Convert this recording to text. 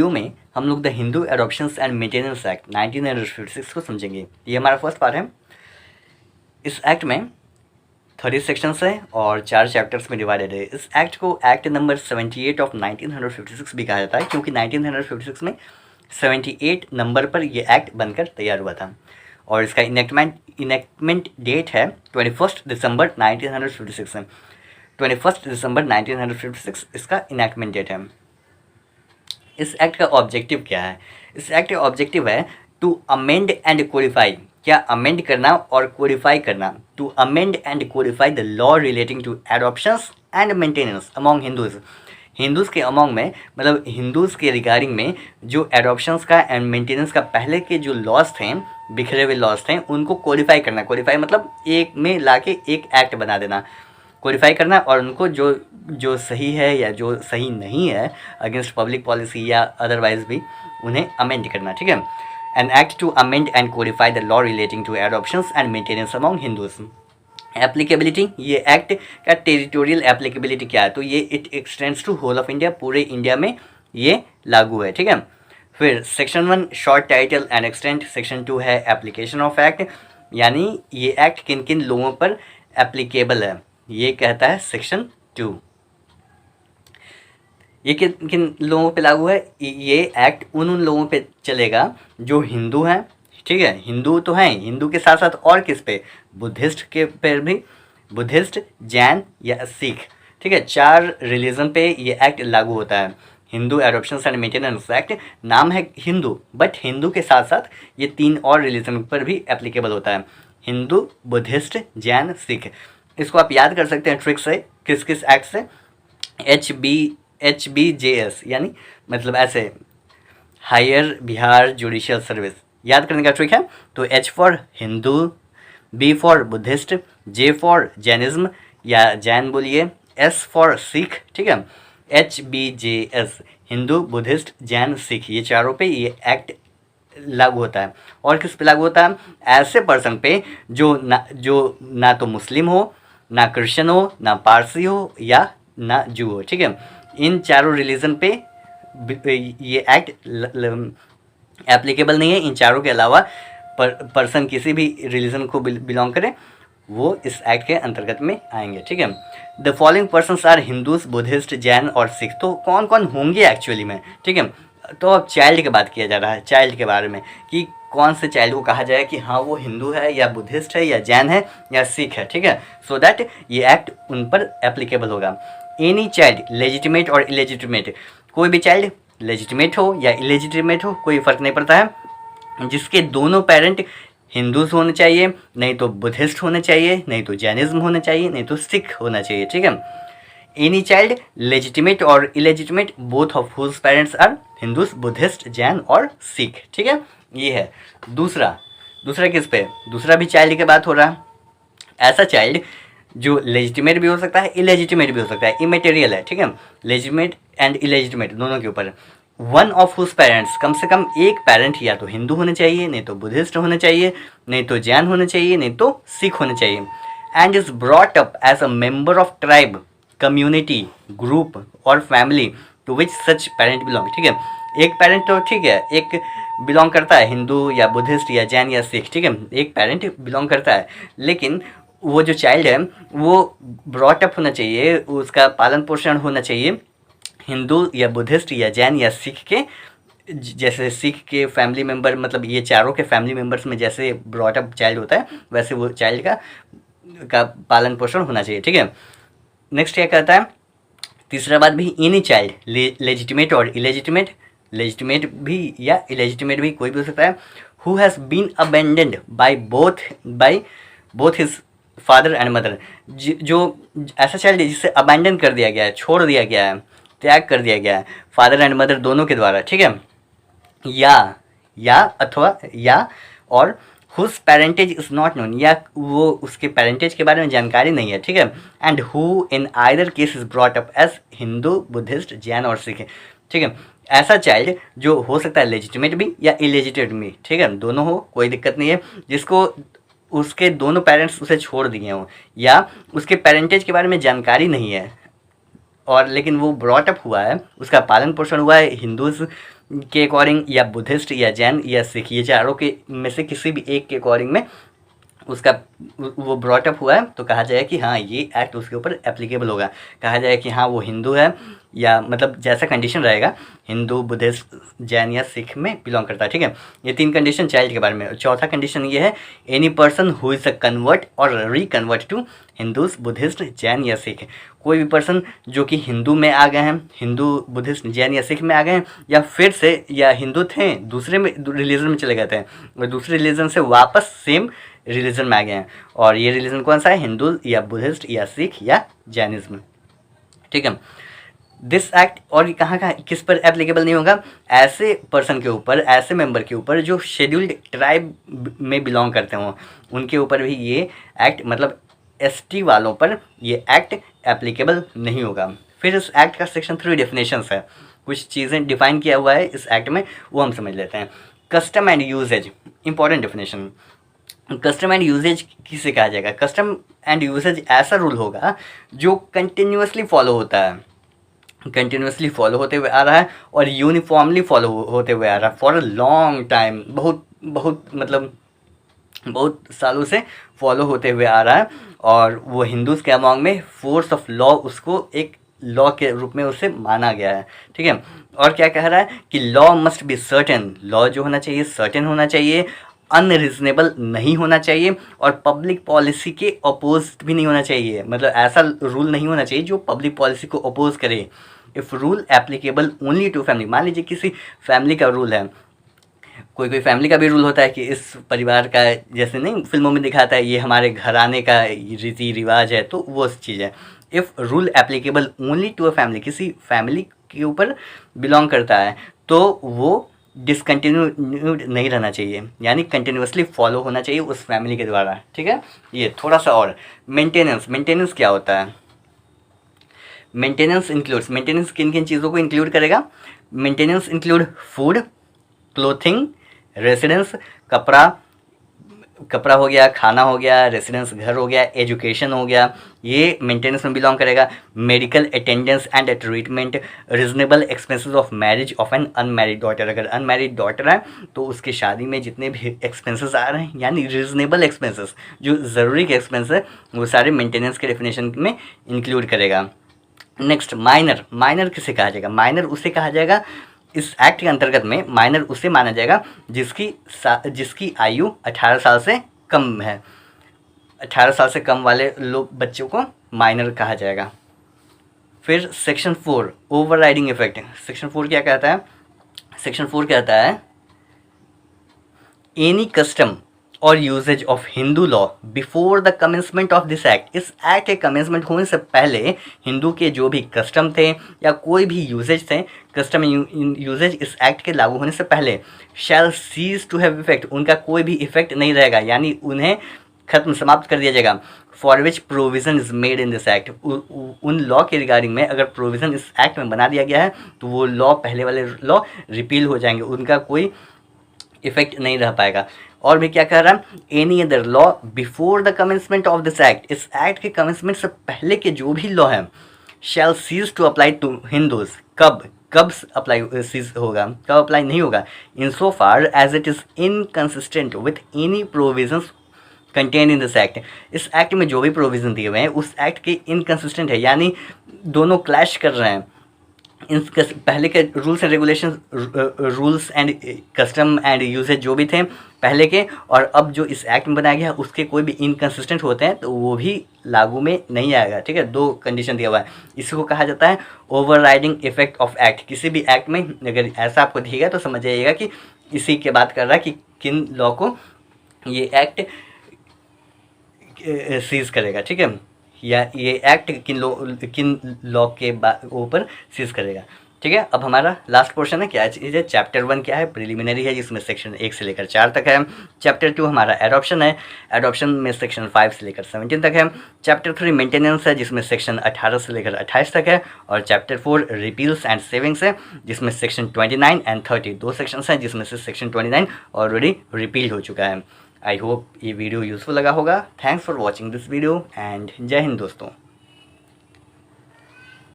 Video में हम लोग the Hindu adoptions and maintenance act 1956 को समझेंगे। ये हमारा फर्स्ट पार्ट है। इस एक्ट में 30 सेक्शंस है और 4 चैप्टर्स में डिवाइडेड है। इस एक्ट को एक्ट नंबर 78 ऑफ 1956 भी कहा जाता है, क्योंकि 1956 में 78 नंबर पर यह एक्ट बनकर तैयार हुआ था और इसका इनेक्टमेंट डेट है 21 दिसंबर 1956 है। 21 दिसंबर 1956 इसका इनेक्टमेंट डेट है। इस एक्ट का ऑब्जेक्टिव क्या है? इस एक्ट का ऑब्जेक्टिव है टू अमेंड एंड कोडिफाई, क्या अमेंड करना और कोडिफाई करना, to amend and codify the law relating to adoptions and maintenance among Hindus के अमॉन्ग में, मतलब हिंदूज़ के रिगार्डिंग में जो एडॉप्शंस का एंड मेंटेनेंस का पहले के जो लॉज थे, बिखरे हुए लॉज थे, उनको कोडिफाई करना। कोडिफाई मतलब एक में लाके एक एक्ट बना देना, कोडिफाई करना, और उनको जो सही है या जो सही नहीं है अगेंस्ट पब्लिक पॉलिसी या अदरवाइज भी उन्हें अमेंड करना। ठीक है, an act to amend and codify the law relating to adoptions and maintenance among Hindus. Applicability, ये एक्ट का टेरिटोरियल एप्लीकेबिलिटी क्या है? तो ये it extends to whole of India, पूरे इंडिया में ये लागू है। ठीक है, फिर section 1 short title and extent, section 2 है एप्लीकेशन ऑफ एक्ट, यानी ये एक्ट किन किन लोगों पर एप्लीकेबल है, ये कहता है सेक्शन 2। ये किन किन लोगों पे लागू है? ये एक्ट उन लोगों पे चलेगा जो हिंदू हैं। ठीक है, हिंदू तो हैं, हिंदू के साथ साथ और किस पे? बुद्धिस्ट के पर भी, बुद्धिस्ट, जैन या सिख। ठीक है, 4 रिलीजन पे ये एक्ट लागू होता है। Hindu adoptions and maintenance act, नाम है हिंदू, बट हिंदू के साथ साथ ये 3 और रिलीजन पर भी एप्लीकेबल होता है, हिंदू, बुद्धिस्ट, जैन, सिख। इसको आप याद कर सकते हैं ट्रिक से, किस किस एक्ट से? HBJS, यानी मतलब ऐसे हायर बिहार जुडिशियल सर्विस, याद करने का ट्रिक है। तो H for Hindu, B for Buddhist, J for Jainism या जैन बोलिए, S फॉर सिख। ठीक है, HBJS, हिंदू, बुद्धिस्ट, जैन, सिख, ये चारों पे ये एक्ट लागू होता है। और किस पे लागू होता है? ऐसे पर्सन पे जो ना तो मुस्लिम हो, ना क्रिश्चियन हो, ना पारसी हो या ना जू हो। ठीक है, इन चारों रिलीजन पे ये एक्ट एप्लीकेबल नहीं है। इन चारों के अलावा पर्सन किसी भी रिलीजन को बिलोंग करे वो इस एक्ट के अंतर्गत में आएंगे। ठीक है, the following persons are Hindus, Buddhist, Jain और सिख। तो कौन कौन होंगे एक्चुअली में? ठीक है, तो अब चाइल्ड की बात किया जा रहा है, चाइल्ड के बारे में, कि कौन से चाइल्ड को कहा जाए कि हाँ वो हिंदू है या बुद्धिस्ट है या जैन है या सिख है। ठीक है, सो दैट ये एक्ट उन पर एप्लीकेबल होगा। एनी चाइल्ड, लेजिटिमेट और इलेजिटिमेट, कोई भी चाइल्ड लेजिटिमेट हो या इलेजिटिमेट हो कोई फ़र्क नहीं पड़ता है, जिसके दोनों पेरेंट हिंदूज होने चाहिए, नहीं तो बुद्धिस्ट होने चाहिए, नहीं तो जैनिज्म होना चाहिए, नहीं तो सिख होना चाहिए। ठीक है, एनी चाइल्ड लेजिटिमेट और illegitimate both of whose parents are Hindus, Buddhist, Jain और सिख। ठीक है, ये है। दूसरा किस पे? दूसरा भी चाइल्ड की बात हो रहा है। ऐसा चाइल्ड जो लेजिटिमेट भी हो सकता है, इलेजिटिमेट भी हो सकता है, इमेटेरियल है। ठीक है, लेजिटिमेट एंड इलेजिटिमेट दोनों के ऊपर। वन ऑफ हुज पेरेंट्स, कम से कम एक पेरेंट या तो हिंदू होने चाहिए, नहीं तो बुद्धिस्ट होने चाहिए, नहीं तो जैन होने चाहिए, नहीं तो सिख होने चाहिए। And is brought up as a member of tribe, community, group और family to which such parent belong. ठीक है, एक पेरेंट तो ठीक है, एक बिलोंग करता है हिंदू या बुद्धिस्ट या जैन या सिख। ठीक है, एक पेरेंट बिलोंग करता है, लेकिन वो जो चाइल्ड है वो ब्रॉट अप होना चाहिए, उसका पालन पोषण होना चाहिए हिंदू या बुद्धिस्ट या जैन या सिख के, जैसे सिख के फैमिली मेम्बर, मतलब ये चारों के फैमिली मेम्बर्स में जैसे ब्रॉट अप चाइल्ड होता है वैसे वो चाइल्ड का पालन पोषण होना चाहिए। ठीक है, नेक्स्ट क्या कहता है? तीसरा बात भी, एनी चाइल्ड, लेजिटिमेट और इलेजिटिमेट, लेजिटिमेट भी या इलेजिटिमेट भी कोई भी हो सकता है, who has been abandoned by both his father and mother, जो ऐसा चाइल्ड जिसे अबैंडन कर दिया गया है, छोड़ दिया गया है, त्याग कर दिया गया है फादर एंड मदर दोनों के द्वारा। ठीक है, या और whose parentage is not known, या वो उसके पेरेंटेज के बारे में जानकारी नहीं है। ठीक है, and who in either case is brought up as Hindu, Buddhist, Jain और सिख। ठीक है, ऐसा चाइल्ड जो हो सकता है लेजिटिमेट भी या इलेजिटिमेट भी। ठीक है, दोनों हो कोई दिक्कत नहीं है, जिसको उसके दोनों पेरेंट्स उसे छोड़ दिए हों या उसके पेरेंटेज के बारे में जानकारी नहीं है और लेकिन वो ब्रॉट अप हुआ है, उसका पालन पोषण हुआ है हिंदूज के अकॉर्डिंग या बुद्धिस्ट या जैन या सिख, ये चारों के में से किसी भी एक के अकॉर्डिंग में उसका वो ब्रॉटअप हुआ है तो कहा जाए कि हाँ ये एक्ट उसके ऊपर एप्लीकेबल होगा। कहा जाए कि हाँ वो हिंदू है, या मतलब जैसा कंडीशन रहेगा हिंदू, बुद्धिस्ट, जैन या सिख में बिलोंग करता है। ठीक है, ये 3 कंडीशन चाइल्ड के बारे में। चौथा कंडीशन ये है any person who is a convert और reconvert to Hindus, Buddhist, Jain या सिख। कोई भी पर्सन जो कि हिंदू में आ गए हैं, हिंदू, बुद्धिस्ट, जैन या सिख में आ गए हैं, या फिर से या हिंदू थे दूसरे में रिलीजन में चले गए थे और दूसरे रिलीजन से वापस सेम रिलीजन में आ गए हैं, और ये रिलीजन कौन सा है, हिंदू या बुद्धिस्ट या सिख या जैनिज्म। ठीक है, दिस एक्ट और कहाँ किस पर एप्लीकेबल नहीं होगा, ऐसे पर्सन के ऊपर, ऐसे मेंबर के ऊपर जो शेड्यूल्ड ट्राइब में बिलोंग करते हों, उनके ऊपर भी ये एक्ट, मतलब एसटी वालों पर ये एक्ट एप्लीकेबल नहीं होगा। फिर इस एक्ट का सेक्शन 3 डेफिनेशंस है, कुछ चीज़ें डिफाइन किया हुआ है इस एक्ट में, वो हम समझ लेते हैं। Custom and usages, important definition. Custom and usages किसे कहा जाएगा, कस्टम एंड यूजेज ऐसा रूल होगा जो कंटिन्यूसली फॉलो होता है, कंटिन्यूसली फॉलो होते हुए आ रहा है और यूनिफॉर्मली फॉलो होते हुए आ रहा है फॉर अ लॉन्ग टाइम, बहुत मतलब बहुत सालों से फॉलो होते हुए आ रहा है, और वो हिंदूज़ के अमांग में फोर्स ऑफ लॉ उसको एक लॉ के रूप में उसे माना गया है। ठीक है, और क्या कह रहा है कि law must be certain, law जो होना चाहिए सर्टेन होना चाहिए, अनरीजनेबल नहीं होना चाहिए, और पब्लिक पॉलिसी के अपोज भी नहीं होना चाहिए। मतलब ऐसा रूल नहीं होना चाहिए जो पब्लिक पॉलिसी को अपोज करे। If rule applicable only to family, मान लीजिए किसी फैमिली का रूल है, कोई फैमिली का भी रूल होता है कि इस परिवार का, जैसे नहीं फिल्मों में दिखाता है ये हमारे घराने का रीति रिवाज है, तो वो चीज़ है। If rule applicable only to a family, किसी फैमिली के ऊपर बिलोंग करता है, तो वो डिसकंटिन्यूड नहीं रहना चाहिए, यानी कंटिन्यूसली फॉलो होना चाहिए उस फैमिली के द्वारा। ठीक है, ये थोड़ा सा और मेंटेनेंस, मेंटेनेंस क्या होता है, मेंटेनेंस इंक्लूड्स, मेंटेनेंस किन किन चीज़ों को इंक्लूड करेगा, maintenance include food, clothing, residence, कपड़ा हो गया, खाना हो गया, रेसिडेंस घर हो गया, एजुकेशन हो गया, ये मेंटेनेंस में बिलोंग करेगा। Medical attendance and treatment, reasonable expenses of marriage of an unmarried daughter, अगर अनमैरिड डॉटर है तो उसकी शादी में जितने भी एक्सपेंसेस आ रहे हैं, यानी रिजनेबल एक्सपेंसेस, जो ज़रूरी के एक्सपेंस है, वो सारे मेंटेनेंस के डेफिनेशन में इंक्लूड करेगा। नेक्स्ट माइनर, माइनर किसे कहा जाएगा, माइनर उसे कहा जाएगा, इस एक्ट के अंतर्गत में माइनर उसे माना जाएगा जिसकी आयु 18 साल से कम है। 18 साल से कम वाले लोग, बच्चों को माइनर कहा जाएगा। फिर सेक्शन 4 ओवरराइडिंग इफेक्ट, सेक्शन 4 क्या कहता है, सेक्शन 4 कहता है एनी कस्टम और usages of Hindu law before the commencement of this act, इस एक्ट के कमेंसमेंट होने से पहले हिंदू के जो भी कस्टम थे या कोई भी यूजेज थे, कस्टम यूजेज इस एक्ट के लागू होने से पहले, शैल सीज टू हैव इफेक्ट, उनका कोई भी इफेक्ट नहीं रहेगा, यानी उन्हें खत्म, समाप्त कर दिया जाएगा। For which provision is made in this act, उन लॉ के रिगार्डिंग में अगर प्रोविज़न इस एक्ट में बना दिया गया है तो वो लॉ, पहले वाले लॉ रिपील हो जाएंगे, उनका कोई इफेक्ट नहीं रह पाएगा। और भी क्या कह रहा है, any other law before the commencement of this act, इस एक्ट के कमेंसमेंट से पहले के जो भी लॉ है, shall cease to apply to Hindus, कब अप्लाई सीज होगा, कब अप्लाई नहीं होगा, in so far as it is inconsistent with any provisions contain in this act, इस एक्ट में जो भी प्रोविज़न दिए हुए हैं उस एक्ट के इनकन्सिस्टेंट है, यानी दोनों क्लैश कर रहे हैं। इन पहले के rules and regulation, rules and custom and usage जो भी थे पहले के, और अब जो इस एक्ट में बनाया गया उसके कोई भी इनकन्सिस्टेंट होते हैं तो वो भी लागू में नहीं आएगा। ठीक है, 2 कंडीशन दिया हुआ है, इसको कहा जाता है ओवरराइडिंग इफेक्ट ऑफ एक्ट। किसी भी एक्ट में अगर ऐसा आपको दिखेगा तो समझ जाइएगा कि इसी के बात कर रहा है कि किन लॉ को ये एक्ट सीज करेगा। ठीक है, या ये एक्ट किन लॉ के ऊपर सीज करेगा। ठीक है, अब हमारा लास्ट पोर्शन है, क्या चीज़ है, चैप्टर 1 क्या है, प्रिलिमिनरी है, जिसमें सेक्शन 1 से लेकर 4 तक है। चैप्टर 2 हमारा एडॉप्शन है, एडॉप्शन में सेक्शन 5 से लेकर 17 तक है। चैप्टर 3 मेंटेनेंस है, जिसमें सेक्शन 18 से लेकर 28 तक है। और चैप्टर 4 रिपील्स एंड सेविंग्स है, जिसमें सेक्शन 29 एंड 30 2 सेक्शंस हैं, जिसमें से सेक्शन 29 ऑलरेडी रिपील हो चुका है। आई होप ये वीडियो यूज़फुल लगा होगा। Thanks for watching this video and जय हिंद दोस्तों।